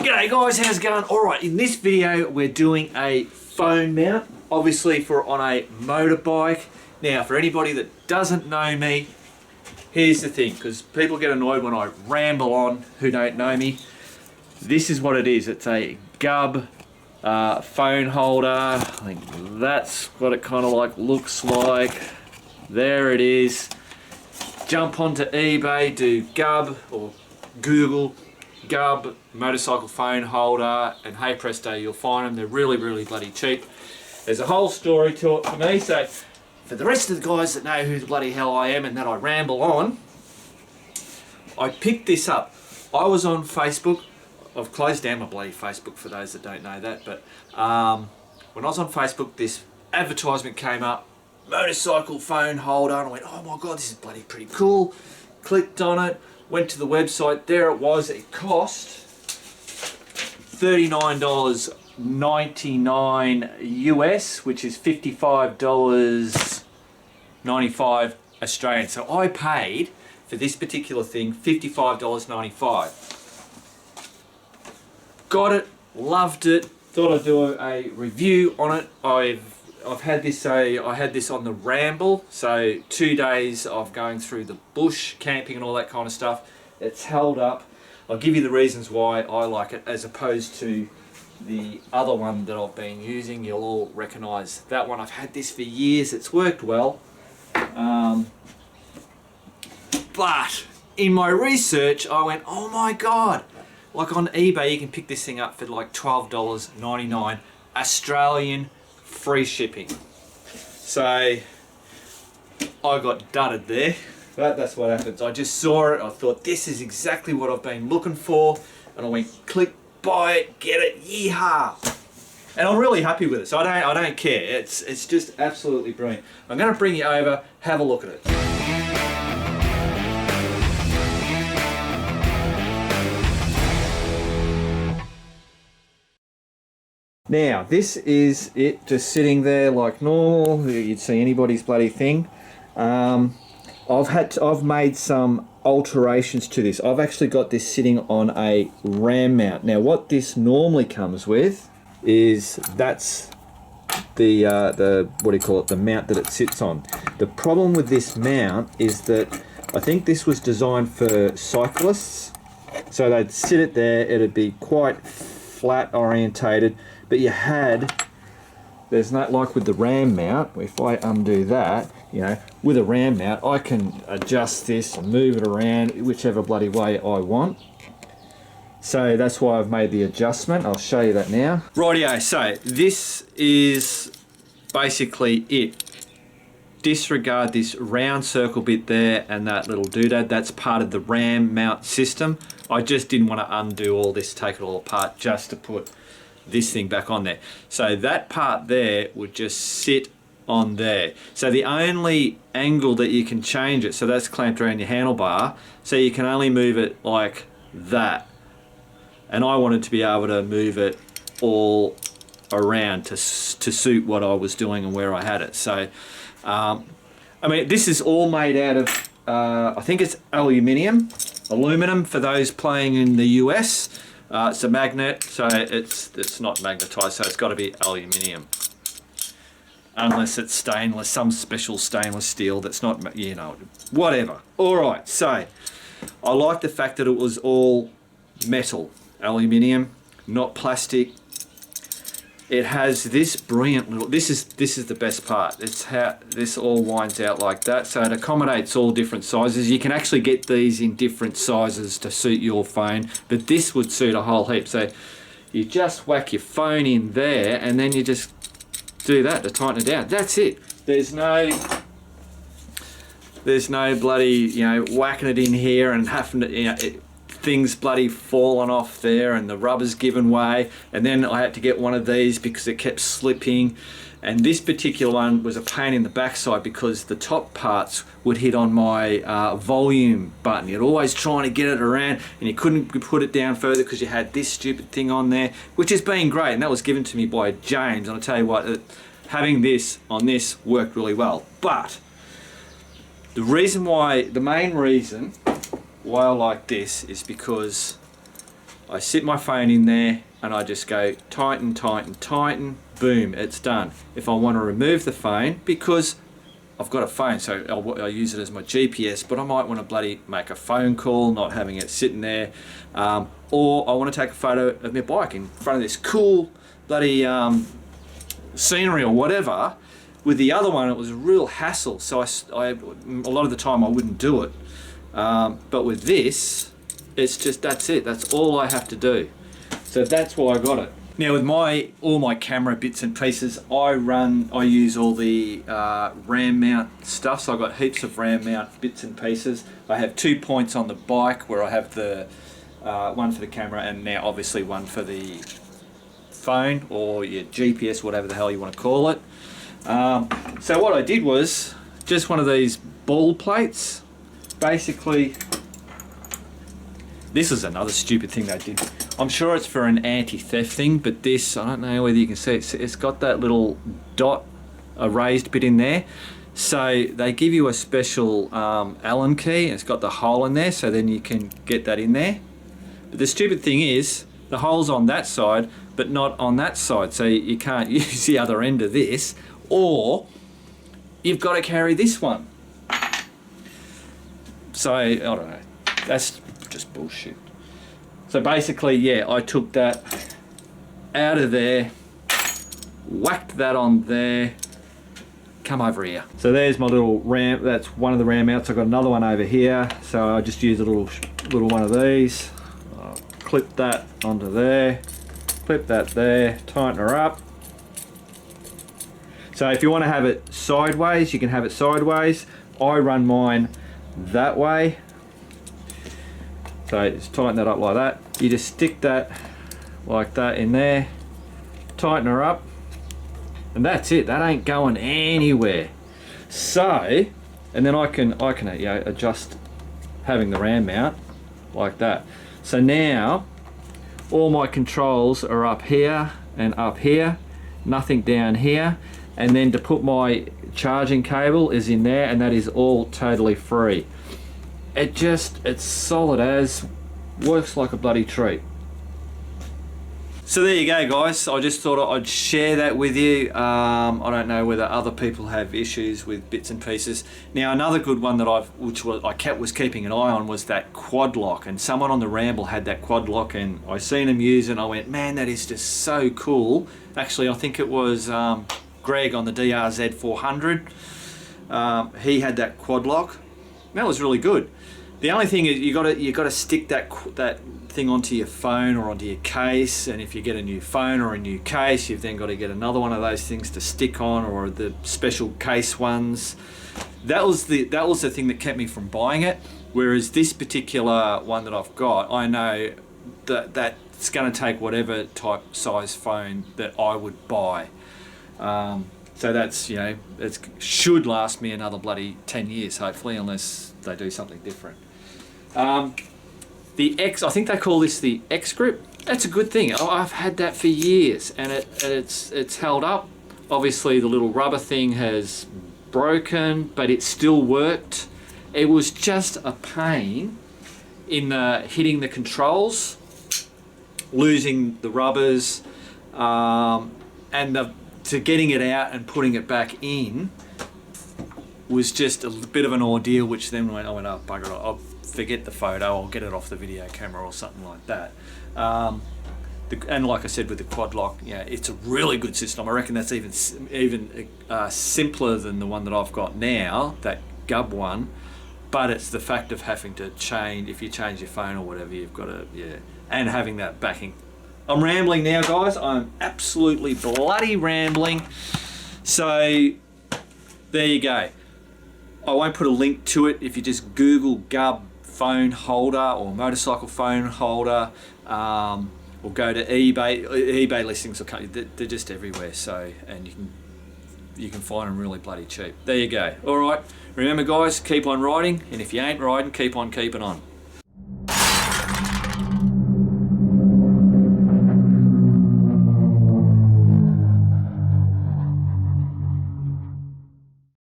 G'day guys, how's it going? Alright, in this video we're doing a phone mount, obviously for on a motorbike. Now for anybody that doesn't know me, here's the thing, because people get annoyed when I ramble on who don't know me. This is what it is. It's a GUB phone holder. I think that's what it kind of like looks like. There it is. Jump onto eBay, do GUB or Google GUB motorcycle phone holder, and hey presto, you'll find them. They're really bloody cheap. There's a whole story to it for me, so for the rest of the guys that know who the bloody hell I am and that I ramble on, I picked this up. I was on Facebook. I've closed down my bloody Facebook for those that don't know that, but when I was on Facebook, this advertisement came up, motorcycle phone holder, and I went, oh my god, this is bloody pretty cool. Clicked on it, went to the website, there it was. It cost $39.99 US, which is $55.95 Australian. So I paid for this particular thing $55.95. Got it, loved it, thought I'd do a review on it. I've had this, I had this on the ramble, so 2 days of going through the bush, camping and all that kind of stuff. It's held up. I'll give you the reasons why I like it as opposed to the other one that I've been using. You'll all recognise that one. I've had this for years, it's worked well. But in my research I went, oh my god, like on eBay you can pick this thing up for like $12.99 Australian, free shipping. So I got dudded there, but that's what happens. I just saw it, I thought this is exactly what I've been looking for, and I went click, buy it, get it, yeehaw. And I'm really happy with it, so I don't care. It's just absolutely brilliant. I'm going to bring you over, have a look at it. Now, this is it just sitting there like normal. You'd see anybody's bloody thing. I've made some alterations to this. I've actually got this sitting on a ram mount. Now, what this normally comes with is that's the what do you call it? The mount that it sits on. The problem with this mount is that I think this was designed for cyclists, so they'd sit it there. It'd be quite flat orientated. But there's not like with the ram mount, if I undo that, you know, with a ram mount, I can adjust this and move it around whichever bloody way I want. So that's why I've made the adjustment. I'll show you that now. Rightio, so this is basically it. Disregard this round circle bit there and that little doodad. That's part of the ram mount system. I just didn't want to undo all this, take it all apart just to put this thing back on there. So that part there would just sit on there. So the only angle that you can change it, so that's clamped around your handlebar, so you can only move it like that. And I wanted to be able to move it all around to suit what I was doing and where I had it. So, I mean, this is all made out of, I think it's aluminum for those playing in the US. It's a magnet, so it's not magnetized, so it's got to be aluminium, unless it's stainless, some special stainless steel that's not, you know, whatever. All right, so I like the fact that it was all metal, aluminium, not plastic. It has this brilliant little, this is the best part. It's how this all winds out like that, so it accommodates all different sizes. You can actually get these in different sizes to suit your phone, but this would suit a whole heap. So you just whack your phone in there and then you just do that to tighten it down. That's it. There's no bloody, you know, whacking it in here and having to, you know, things bloody falling off there and the rubber's given way, and then I had to get one of these because it kept slipping. And this particular one was a pain in the backside because the top parts would hit on my volume button. You're always trying to get it around and you couldn't put it down further because you had this stupid thing on there, which has been great, and that was given to me by James. And I'll tell you what, having this on this worked really well. But the main reason why I like this is because I sit my phone in there and I just go tighten, tighten, tighten, boom, it's done. If I want to remove the phone, because I've got a phone, so I'll use it as my GPS, but I might want to bloody make a phone call, not having it sitting there, or I want to take a photo of my bike in front of this cool bloody scenery or whatever. With the other one, it was a real hassle, so a lot of the time I wouldn't do it. But with this, it's just, that's it, that's all I have to do. So that's why I got it. Now with all my camera bits and pieces, I use all the RAM mount stuff. So I've got heaps of RAM mount bits and pieces. I have 2 points on the bike where I have the one for the camera and now obviously one for the phone or your GPS, whatever the hell you want to call it. So what I did was just one of these ball plates. Basically, this is another stupid thing they did. I'm sure it's for an anti-theft thing, but this, I don't know whether you can see it, it's got that little dot, a raised bit in there. So they give you a special Allen key, and it's got the hole in there, so then you can get that in there. But the stupid thing is, the hole's on that side, but not on that side, so you can't use the other end of this, or you've got to carry this one. So, I don't know, that's just bullshit. So basically, yeah, I took that out of there, whacked that on there, come over here. So there's my little RAM, that's one of the RAM mounts. I've got another one over here, so I just use a little one of these. I'll clip that onto there, clip that there, tighten her up. So if you want to have it sideways, you can have it sideways. I run mine that way. So just tighten that up like that. You just stick that like that in there, tighten her up, and that's it. That ain't going anywhere. So, and then I can you know, adjust having the RAM mount like that. So now all my controls are up here and up here, nothing down here. And then to put my charging cable is in there, and that is all totally free. It's solid as, works like a bloody treat. So there you go, guys. I just thought I'd share that with you. I don't know whether other people have issues with bits and pieces. Now another good one that I was keeping an eye on was that quad lock, and someone on the Ramble had that quad lock, and I seen him use it and I went, man, that is just so cool. Actually, I think it was Greg on the DRZ 400. He had that quad lock. That was really good. The only thing is you got to stick that thing onto your phone or onto your case, and if you get a new phone or a new case, you've then got to get another one of those things to stick on, or the special case ones. That was the thing that kept me from buying it. Whereas this particular one that I've got, I know that's going to take whatever type size phone that I would buy. So that's, you know, it should last me another bloody 10 years, hopefully, unless they do something different. The X, I think they call this the X grip. That's a good thing. I've had that for years, and it's held up. Obviously, the little rubber thing has broken, but it still worked. It was just a pain in hitting the controls, losing the rubbers, and to getting it out and putting it back in was just a bit of an ordeal, which then I went, oh, bugger it, I'll forget the photo, I'll get it off the video camera or something like that. And like I said with the quad lock, yeah, it's a really good system. I reckon that's even simpler than the one that I've got now, that GUB one, but it's the fact of having to change, if you change your phone or whatever, you've got to, yeah, and having that backing. I'm rambling now, guys. I'm absolutely bloody rambling. So there you go. I won't put a link to it. If you just Google GUB phone holder or motorcycle phone holder, or go to eBay listings, they're just everywhere. So, and you can find them really bloody cheap. There you go. All right. Remember, guys, keep on riding, and if you ain't riding, keep on keeping on.